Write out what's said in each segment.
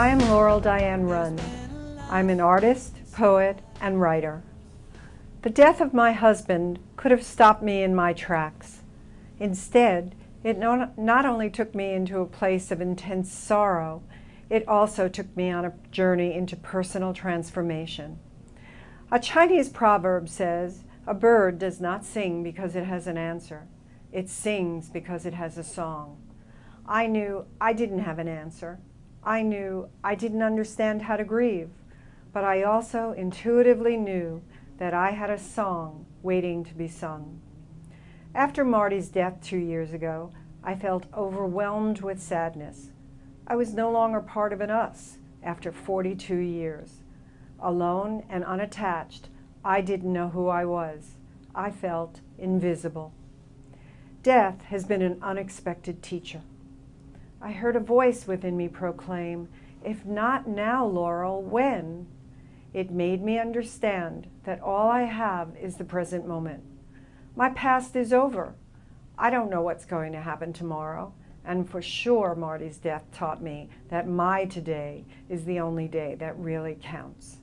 I'm Laurel Diane Rund. I'm an artist, poet, and writer. The death of my husband could have stopped me in my tracks. Instead, it not only took me into a place of intense sorrow, it also took me on a journey into personal transformation. A Chinese proverb says, "A bird does not sing because it has an answer. It sings because it has a song." I knew I didn't have an answer. I knew I didn't understand how to grieve, but I also intuitively knew that I had a song waiting to be sung. After Marty's death 2 years ago, I felt overwhelmed with sadness. I was no longer part of an us after 42 years. Alone and unattached, I didn't know who I was. I felt invisible. Death has been an unexpected teacher. I heard a voice within me proclaim, "If not now, Laurel, when?" It made me understand that all I have is the present moment. My past is over. I don't know what's going to happen tomorrow, and for sure Marty's death taught me that my today is the only day that really counts.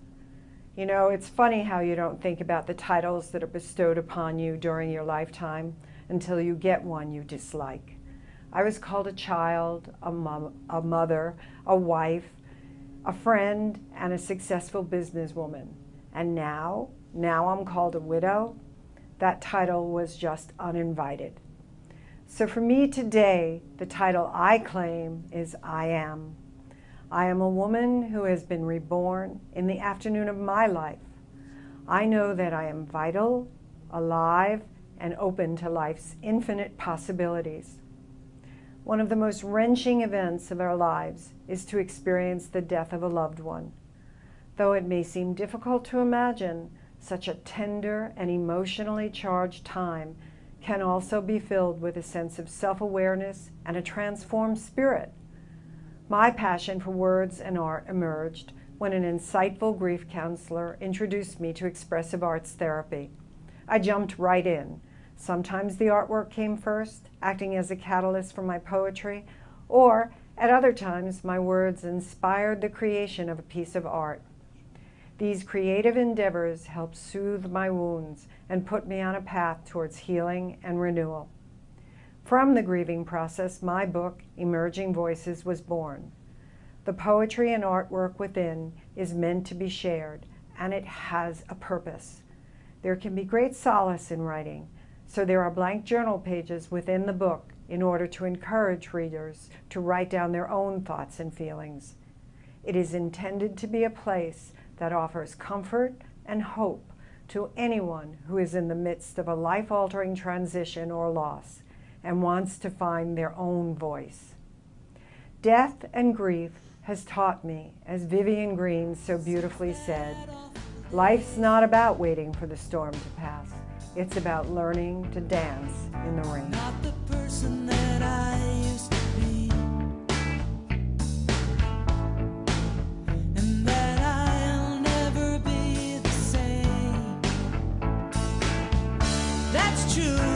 You know, it's funny how you don't think about the titles that are bestowed upon you during your lifetime until you get one you dislike. I was called a child, a mother, a wife, a friend, and a successful businesswoman. And now I'm called a widow. That title was just uninvited. So for me today, the title I claim is I am. I am a woman who has been reborn in the afternoon of my life. I know that I am vital, alive, and open to life's infinite possibilities. One of the most wrenching events of our lives is to experience the death of a loved one. Though it may seem difficult to imagine, such a tender and emotionally charged time can also be filled with a sense of self-awareness and a transformed spirit. My passion for words and art emerged when an insightful grief counselor introduced me to expressive arts therapy. I jumped right in. Sometimes the artwork came first, acting as a catalyst for my poetry, or at other times my words inspired the creation of a piece of art. These creative endeavors helped soothe my wounds and put me on a path towards healing and renewal. From the grieving process, my book, Emerging Voices, was born. The poetry and artwork within is meant to be shared, and it has a purpose. There can be great solace in writing, so there are blank journal pages within the book in order to encourage readers to write down their own thoughts and feelings. It is intended to be a place that offers comfort and hope to anyone who is in the midst of a life-altering transition or loss and wants to find their own voice. Death and grief has taught me, as Vivian Green so beautifully said, life's not about waiting for the storm to pass. It's about learning to dance in the rain. Not the person that I used to be, and that I'll never be the same. That's true.